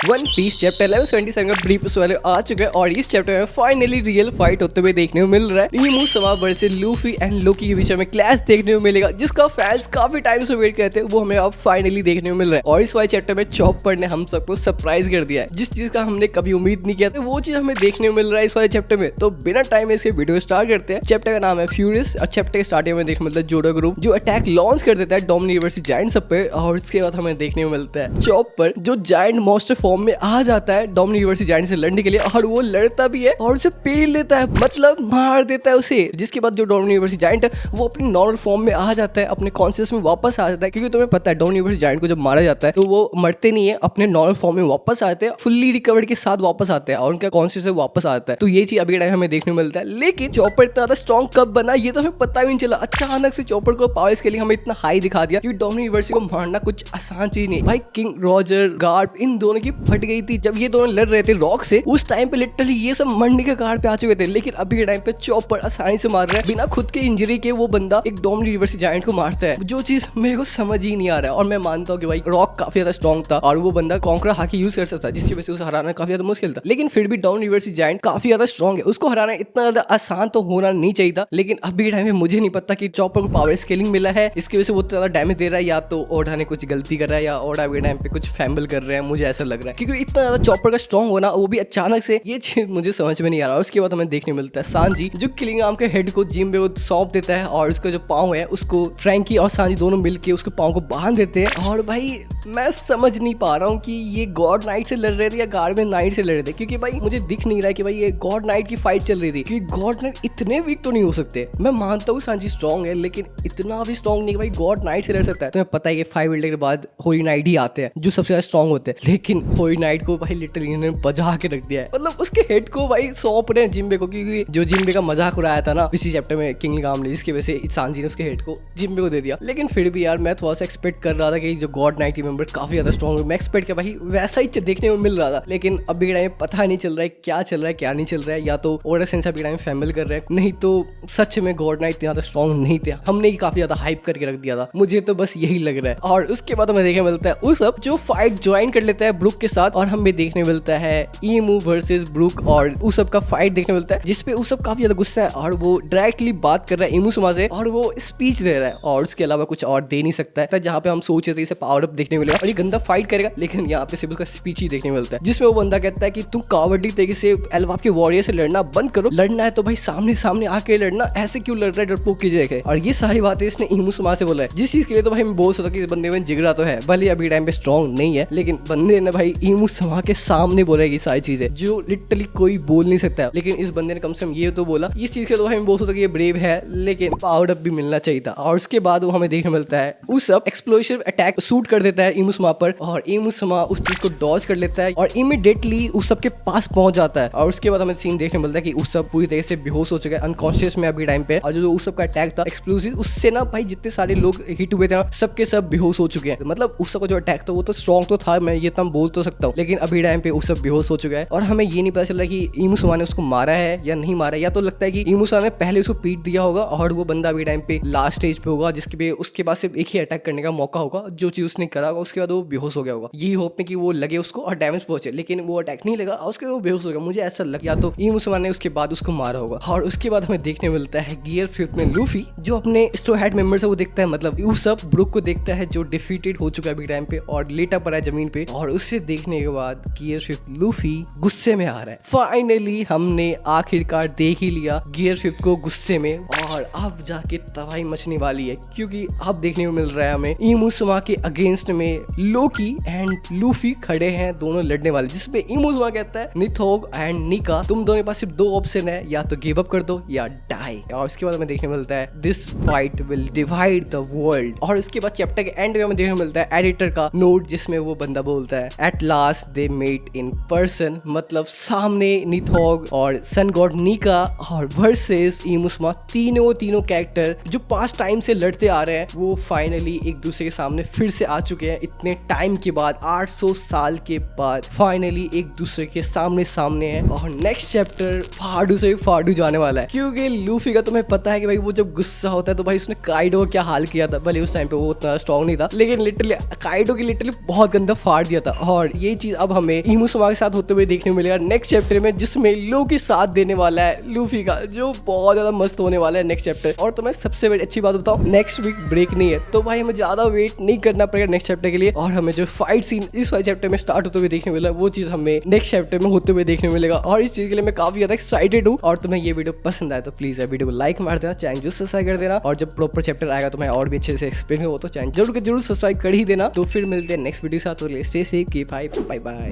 One piece chapter 1177 का brief वाले आ चुका है और इस चैप्टर में फाइनली रियल फाइट होते हुए देखने को मिल रहा है। इमू समा वर्सेस लूफी एंड लोकी के बीच में क्लैश देखने को मिलेगा, जिसका फैंस काफी टाइम से वेट करते हैं, वो हमें अब फाइनली देखने को मिल रहा है। और इस वाले चैप्टर में चॉपर ने हम सबको सरप्राइज कर दिया है, जिस चीज का हमने कभी उम्मीद नहीं किया था वो चीज हमें देखने को मिल रहा है इस वाले चैप्टर में। तो बिना टाइम इसके वीडियो स्टार्ट करते हैं। चैप्टर का नाम है फ्यूरियस और चैप्टर के स्टार्टिंग में देखने मतलब जोडो ग्रुप जो अटैक लॉन्च कर देता है डोमिनी यूनिवर्सिटी जायंट सब पे, और उसके बाद हमें देखने को मिलता है चॉपर जो जायंट मॉन्स्टर फॉर्म में आ जाता है डोमिनी यूनिवर्सिटी जायंट से लड़ने के लिए, और वो लड़ता भी है और उसे पेल देता है, मतलब मार देता है उसे। जिसके बाद जो डोमिनी यूनिवर्सिटी जायंट है वो अपनी नॉर्मल फॉर्म में आ जाता है, अपने कॉन्शियस में वापस आ जाता है। क्योंकि तुम्हें पता है डोमिनी यूनिवर्सिटी जायंट को जब मारा जाता है तो वो मरते नहीं है, अपने नॉर्मल फॉर्म में वापस आते हैं, फुल्ली रिकवर्ड के साथ वापस आते हैं और उनका कॉन्शियस वापस आता है। तो ये चीज अभी टाइम हमें देखने को मिलता है। लेकिन चॉपर इतना ज्यादा स्ट्रॉन्ग कब बना ये तो हमें पता भी नहीं चला। अचानक से चॉपर को पावर्स के लिए हमें इतना हाई दिखा दिया क्योंकि डोमिनी यूनिवर्सिटी को मारना कुछ आसान चीज नहीं भाई। किंग रॉजर गार्ड इन दोनों की फट गई थी जब ये दोनों लड़ रहे थे रॉक से, उस टाइम पे लिटरली ये सब मरने के कगार पे आ चुके थे। लेकिन अभी के टाइम पे चॉपर आसानी से मार रहा है, बिना खुद के इंजरी के वो बंदा एक डोमिनी यूनिवर्सिटी जायंट को मारता है, जो चीज मेरे को समझ ही नहीं आ रहा है। और मैं मानता हूँ कि भाई रॉक काफी ज्यादा स्ट्रॉन्ग था और वो बंदा कॉन्करा हाकी यूज कर सकता, जिसकी वजह से उसे हराना काफी ज्यादा मुश्किल था। लेकिन फिर भी डोमिनी यूनिवर्सिटी जायंट काफी ज्यादा स्ट्रॉन्ग है, उसको हराना इतना ज्यादा आसान तो होना नहीं चाहिए था। लेकिन अभी के टाइम में मुझे नहीं पता कि चॉपर को पावर स्केलिंग मिला है, इसकी वजह से वो ज्यादा डैमेज दे रहा है, या तो ओडा ने कुछ गलती कर रहा है या ओडा अभी टाइम पे कुछ फैम्बल कर रहे हैं, मुझे ऐसा लग रहा है। क्योंकि इतना ज्यादा चॉपर का स्ट्रॉन्ग होना वो भी अचानक से, ये चीज मुझे समझ में नहीं आ रहा। उसके बाद हमें देखने मिलता है सांजी जो किलिंग आर्म के हेड को जिम्बे को सौंप देता है और उसका जो पाँव है उसको फ्रैंकी और सांजी दोनों मिलके उसके पाँव को बांध देते हैं। और भाई मैं समझ नहीं पा रहा हूँ कि ये गॉड नाइट से लड़ रहे थे या गार्डमैन नाइट से लड़ रहे थे, क्योंकि भाई मुझे दिख नहीं रहा है कि भाई ये गॉड नाइट की फाइट चल रही थी। क्योंकि गॉड नाइट इतने वीक तो नहीं हो सकते। मैं मानता हूँ सांजी स्ट्रॉन्ग है लेकिन इतना भी स्ट्रॉन्ग नहीं भाई गॉड नाइट से लड़ सकता है। तुम्हें पता है कि 5 विल्डर के बाद होली नाइट ही आते हैं जो सबसे ज्यादा स्ट्रॉन्ग होते हैं, लेकिन होली नाइट को भाई लिटरली इन्होंने बजा के रख दिया है। मतलब उसके हेड को भाई सौंप रहे हैं जिम्बे को, क्योंकि जो जिम्बे का मजाक उड़ाया था ना इसी चैप्टर में किंग गाम ने, जिसकी वजह से सांजी ने उसके हेड को जिम्बे को दे दिया। लेकिन फिर भी यार मैं थोड़ा सा एक्सपेक्ट कर रहा था कि जो गॉड नाइट की मेंबर काफी ज्यादा स्ट्रॉन्ग है, मैं एक्सपेक्ट किया भाई वैसा ही देखने को मिल रहा था। लेकिन अभी टाइम पता नहीं चल रहा है क्या चल रहा है क्या नहीं चल रहा है, या तो ओडा सेंस अभी टाइम फैमिल कर रहे हैं, नहीं तो सच में गॉड नाइट ज्यादा स्ट्रॉन्ग नहीं थे, हमने ही काफी ज्यादा हाइप करके रख दिया था, मुझे तो बस यही लग रहा है। और उसके बाद हमें देखने मिलता है उसअप जो फाइट ज्वाइन कर लेता है ब्रुक के साथ, और हमें देखने मिलता है ईमू वर्सेस ब्रुक और उसअप का फाइट देखने मिलता है, जिसपे उसअप काफी ज्यादा गुस्सा है और वो डायरेक्टली बात कर रहा है ईमू समा से और वो स्पीच दे रहा है और उसके अलावा कुछ और दे नहीं सकता है। जहाँ पे हम सोच रहे थे इसे पावर अप देखने मिलेगा और ये गंदा फाइट करेगा, लेकिन यहाँ पे सिर्फ उसका स्पीच ही देखने मिलता है, जिसमें वो बंदा कहता है कि तुम कावर्डी तरीके से एल्वाप के वॉरियर से लड़ना बंद करो, लड़ना है तो भाई सामने सामने आके लड़ना, ऐसे क्यों लड़ रहा है डरपोक की जगह। और ये सारी बातें इसने ईमू समा से बोला है, जिस चीज के लिए तो भाई मैं बोल सकता कि इस बंदे में जिगरा तो है, भले अभी टाइम पे स्ट्रॉन्ग नहीं है, लेकिन बंदे ने भाई ईमू समा के सामने बोलेगी सारी चीजें जो लिटरली कोई बोल नहीं सकता है। लेकिन इस बंदे ने कम से कम ये तो बोला, इस चीज के तो भाई मैं बोल सकता कि ये ब्रेव है, लेकिन पावर अप भी मिलना चाहिए था। और उसके बाद वो हमें देखने मिलता है उसअप एक्सप्लोसिव अटैक शूट कर देता है ईमू समा पर, और ईमू समा उस चीज को डॉज कर लेता है और इमीडिएटली उसअप के पास पहुंच जाता है। और उसके बाद हमें सीन देखने मिलता है कि उसअप पूरी तरह से बेहोश हो चुका है, अनकॉन्शियस में अभी टाइम पे, और जो उसअप का अटैक था एक्सप्लोसिव, उससे ना भाई जितने सारे लोग हिट हुए थे ना सबके सब बेहोश हो चुके हैं। मतलब उसअप का जो अटैक था वो तो स्ट्रॉन्ग तो था, मैं ये तो बोल तो सकता हूँ, लेकिन अभी टाइम पे उसअप बेहोश हो चुका है। और हमें ये नहीं पता चल रहा कि ईमू समा ने उसको मारा है या नहीं मारा, या तो लगता है कि ईमू समा ने पहले उसको पीट दिया होगा और वो बंदा अभी टाइम पे लास्ट स्टेज पे होगा, जिसके पे उसके बाद सिर्फ एक ही अटैक करने का मौका होगा, जो चीज उसने करा होगा उसके बाद वो बेहोश हो गया होगा, यही होप में कि वो लगे उसको और डैमेज पहुंचे, लेकिन वो अटैक नहीं लगा और उसके वो बेहोश हो गया। मुझे ऐसा लगा या तो ईमू समा ने उसके बाद उसको मारा होगा। और उसके बाद हमें देखने मिलता है गियर 5 में लूफी जो अपने स्ट्रो हैट मेंबर से वो देखता है, मतलब उसअप ब्रुक को देखता है जो डिफीटेड हो चुका है अभी टाइम पे और लेटा पड़ा है जमीन पे, और उससे देखने के बाद गियर 5 लूफी गुस्से में आ रहा है। फाइनली हमने आखिरकार देख ही लिया गियर 5 को गुस्से में, और अब जाके तबाही मचने वाली है, क्योंकि अब देखने को मिल रहा है हमें ईमू समा के अगेंस्ट में लोकी एंड लूफी खड़े हैं, दोनों लड़ने वाले, जिसपे ईमू समा कहता है निथोग एंड निका तुम दोनों के पास सिर्फ 2 ऑप्शन है, या तो गिव अप कर दो या डाई। और उसके बाद हमें देखने मिलता है this fight will divide the world. और उसके बाद चैप्टर के एंड में हमें देखने मिलता है एडिटर का नोट, जिसमें वो बंदा बोलता है at last they met in person, मतलब सामने निथोग और सन गॉड निका और वर्सेस ईमू समा, तीनों कैरेक्टर जो पास्ट टाइम से लड़ते आ रहे हैं वो फाइनली एक दूसरे के सामने फिर से आ चुके हैं। इतने टाइम के बाद 800 साल के बाद फाइनली एक दूसरे के सामने हैं। और नेक्स्ट चैप्टर फाडू से फाडू जाने वाला है, क्योंकि लूफी का तुम्हें पता है कि भाई वो जब गुस्सा होता है तो भाई उसने काइडो का क्या हाल किया था, भले उस टाइम पे वो उतना स्ट्रॉन्ग नहीं था, लेकिन लिटरली काइडो की लिटरली बहुत गंदा फाड़ दिया था। और ये चीज अब हमें इमुसमा के साथ होते हुए देखने को मिलेगा नेक्स्ट चैप्टर में, जिसमें लूफी साथ देने वाला है लूफी का, जो बहुत ज्यादा मस्त होने वाला है नेक्स्ट चैप्टर। और तुम्हें सबसे बड़ी अच्छी बात बताऊं, नेक्स्ट वीक ब्रेक नहीं है, तो भाई हमें ज्यादा वेट नहीं करना पड़ेगा नेक्स्ट चैप्टर के लिए। और हमें जो फाइट सीन इस वाले चैप्टर में स्टार्ट होते हुए देखने मिला, वो चीज हमें नेक्स्ट चैप्टर में होते हुए देखने मिलेगा। और इस चीज के लिए मैं काफी ज्यादा एक्साइटेड हूँ। और तुम्हें ये वीडियो पसंद आए तो प्लीज वीडियो को लाइक मार देना, चैनल जो सब्सक्राइब कर देना, और जब प्रॉपर चैप्टर आएगा तो मैं और भी अच्छे से एक्सप्लेन हो तो चैनल जरूर सब्सक्राइब कर ही देना। तो फिर मिलते हैं नेक्स्ट वीडियो के साथ, तो stay safe, keep hype, bye bye.